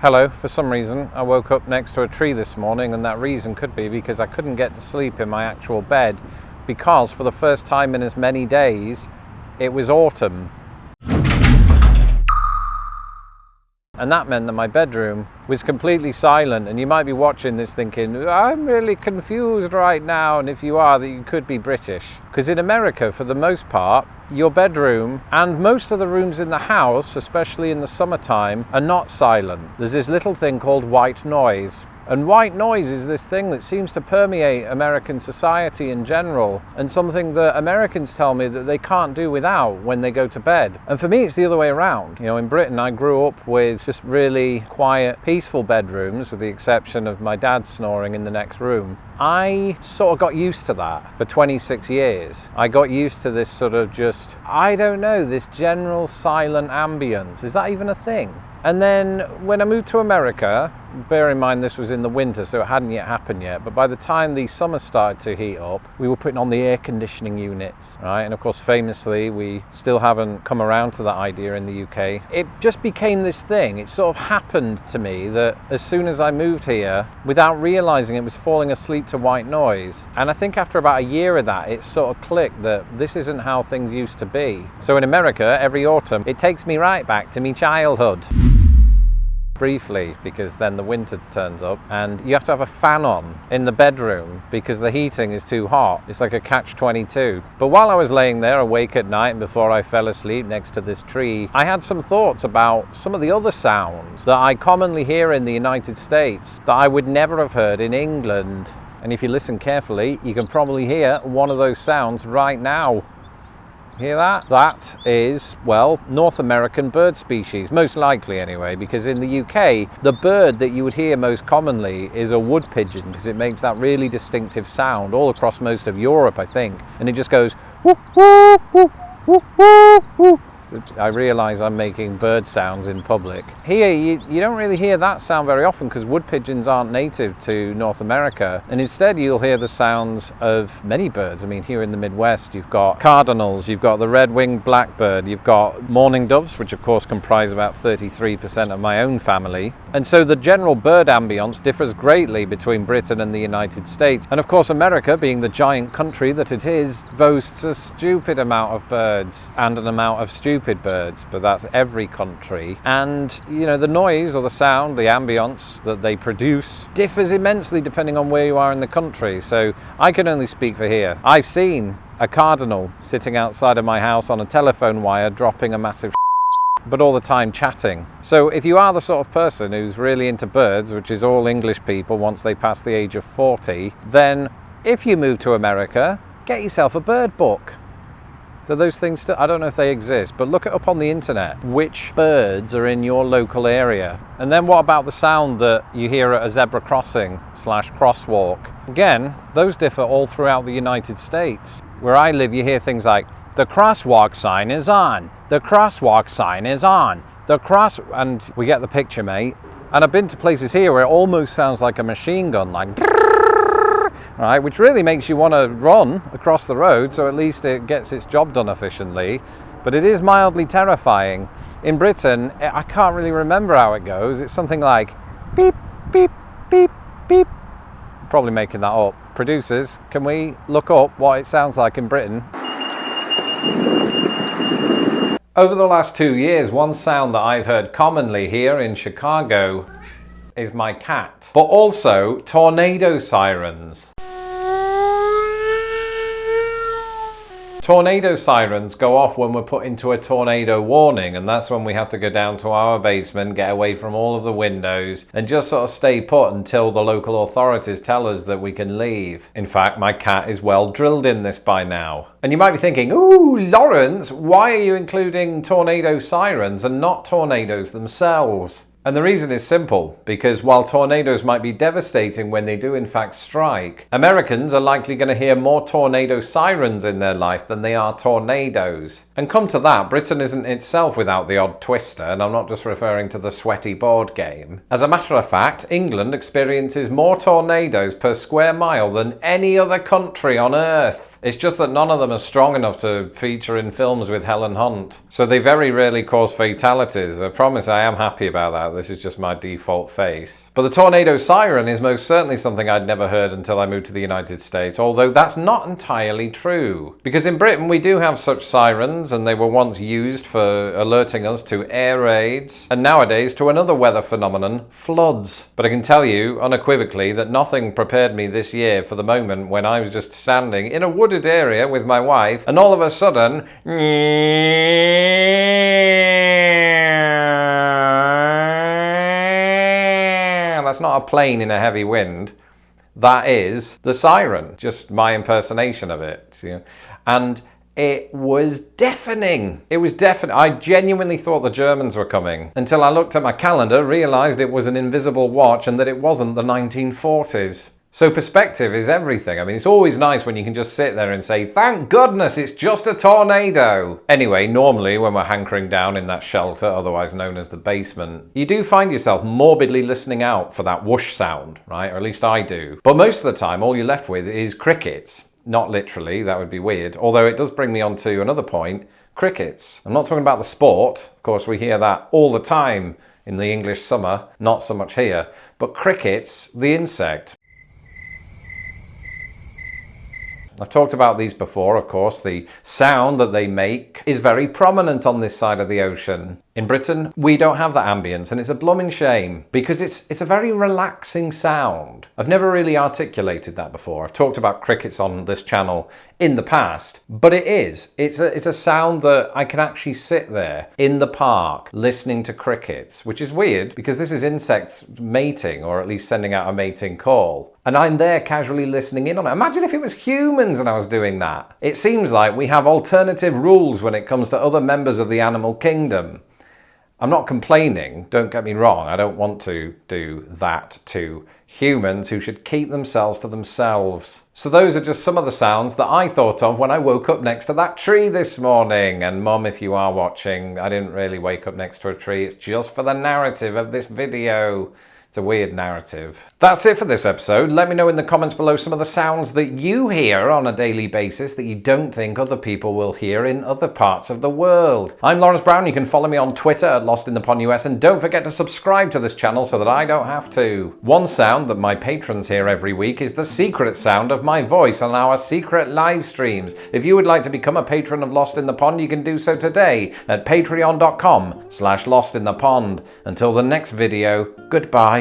Hello, for some reason I woke up next to a tree this morning, and that reason could be because I couldn't get to sleep in my actual bed because for the first time in as many days it was autumn. And that meant that my bedroom was completely silent, and you might be watching this thinking, I'm really confused right now, and if you are, that you could be British. Because in America, for the most part, your bedroom and most of the rooms in the house, especially in the summertime, are not silent. There's this little thing called white noise. And white noise is this thing that seems to permeate American society in general, and something that Americans tell me that they can't do without when they go to bed. And for me, it's the other way around. You know, in Britain, I grew up with just really quiet, peaceful bedrooms, with the exception of my dad snoring in the next room. I sort of got used to that for 26 years. I got used to this sort of just, I don't know, this general silent ambience. Is that even a thing? And then when I moved to America, bear in mind this was in the winter, so it hadn't yet happened yet, but by the time the summer started to heat up, we were putting on the air conditioning units, right? And of course, famously, we still haven't come around to that idea in the UK. It just became this thing. It sort of happened to me that as soon as I moved here, without realizing it, was falling asleep to white noise. And I think after about a year of that, it sort of clicked that this isn't how things used to be. So in America, every autumn, it takes me right back to my childhood. Briefly, because then the winter turns up and you have to have a fan on in the bedroom because the heating is too hot. It's like a catch-22. But while I was laying there awake at night and before I fell asleep next to this tree, I had some thoughts about some of the other sounds that I commonly hear in the United States that I would never have heard in England. And if you listen carefully, you can probably hear one of those sounds right now. Hear that? That is, well, North American bird species, most likely anyway, because in the UK, the bird that you would hear most commonly is a wood pigeon, because it makes that really distinctive sound all across most of Europe, I think. And it just goes, whoop, whoop, whoop, whoop, whoop, whoop. I realise I'm making bird sounds in public. Here, you don't really hear that sound very often because wood pigeons aren't native to North America. And instead, you'll hear the sounds of many birds. I mean, here in the Midwest, you've got cardinals, you've got the red-winged blackbird, you've got mourning doves, which of course comprise about 33% of my own family. And so the general bird ambience differs greatly between Britain and the United States. And of course, America, being the giant country that it is, boasts a stupid amount of birds and an amount of stupid birds, but that's every country. And you know, the noise or the sound, the ambience that they produce differs immensely depending on where you are in the country. So I can only speak for here. I've seen a cardinal sitting outside of my house on a telephone wire dropping a massive but all the time chatting. So if you are the sort of person who's really into birds, which is all English people once they pass the age of 40, then if you move to America, get yourself a bird book. Do those things still? I don't know if they exist, but look it up on the internet. Which birds are in your local area? And then what about the sound that you hear at a zebra crossing / crosswalk? Again, those differ all throughout the United States. Where I live, you hear things like, the crosswalk sign is on. The crosswalk sign is on. And we get the picture, mate. And I've been to places here where it almost sounds like a machine gun, like right, which really makes you want to run across the road, so at least it gets its job done efficiently. But it is mildly terrifying. In Britain, I can't really remember how it goes. It's something like beep, beep, beep, beep. Probably making that up. Producers, can we look up what it sounds like in Britain? Over the last 2 years, one sound that I've heard commonly here in Chicago is my cat, but also tornado sirens. Tornado sirens go off when we're put into a tornado warning, and that's when we have to go down to our basement, get away from all of the windows, and just sort of stay put until the local authorities tell us that we can leave. In fact, my cat is well drilled in this by now. And you might be thinking, ooh, Lawrence, why are you including tornado sirens and not tornadoes themselves? And the reason is simple, because while tornadoes might be devastating when they do in fact strike, Americans are likely going to hear more tornado sirens in their life than they are tornadoes. And come to that, Britain isn't itself without the odd twister, and I'm not just referring to the sweaty board game. As a matter of fact, England experiences more tornadoes per square mile than any other country on Earth. It's just that none of them are strong enough to feature in films with Helen Hunt. So they very rarely cause fatalities. I promise I am happy about that. This is just my default face. But the tornado siren is most certainly something I'd never heard until I moved to the United States, although that's not entirely true. Because in Britain we do have such sirens, and they were once used for alerting us to air raids, and nowadays to another weather phenomenon, floods. But I can tell you unequivocally that nothing prepared me this year for the moment when I was just standing in a wooded area with my wife, and all of a sudden, that's not a plane in a heavy wind. That is the siren, just my impersonation of it. And it was deafening. It was deafening. I genuinely thought the Germans were coming until I looked at my calendar, realised it was an invisible watch and that it wasn't the 1940s. So perspective is everything. I mean, it's always nice when you can just sit there and say, thank goodness it's just a tornado. Anyway, normally when we're hankering down in that shelter, otherwise known as the basement, you do find yourself morbidly listening out for that whoosh sound, right? Or at least I do. But most of the time, all you're left with is crickets. Not literally, that would be weird. Although it does bring me on to another point, crickets. I'm not talking about the sport. Of course, we hear that all the time in the English summer, not so much here. But crickets, the insect. I've talked about these before, of course. The sound that they make is very prominent on this side of the ocean. In Britain, we don't have that ambience, and it's a blooming shame because it's a very relaxing sound. I've never really articulated that before. I've talked about crickets on this channel in the past, but it is. It's a sound that I can actually sit there in the park listening to crickets, which is weird because this is insects mating, or at least sending out a mating call. And I'm there casually listening in on it. Imagine if it was humans and I was doing that. It seems like we have alternative rules when it comes to other members of the animal kingdom. I'm not complaining, don't get me wrong. I don't want to do that to humans who should keep themselves to themselves. So those are just some of the sounds that I thought of when I woke up next to that tree this morning. And Mum, if you are watching, I didn't really wake up next to a tree. It's just for the narrative of this video. It's a weird narrative. That's it for this episode. Let me know in the comments below some of the sounds that you hear on a daily basis that you don't think other people will hear in other parts of the world. I'm Lawrence Brown. You can follow me on Twitter at LostInThePondUS, and don't forget to subscribe to this channel so that I don't have to. One sound that my patrons hear every week is the secret sound of my voice on our secret live streams. If you would like to become a patron of Lost in the Pond, you can do so today at patreon.com/LostInThePond. Until the next video, goodbye.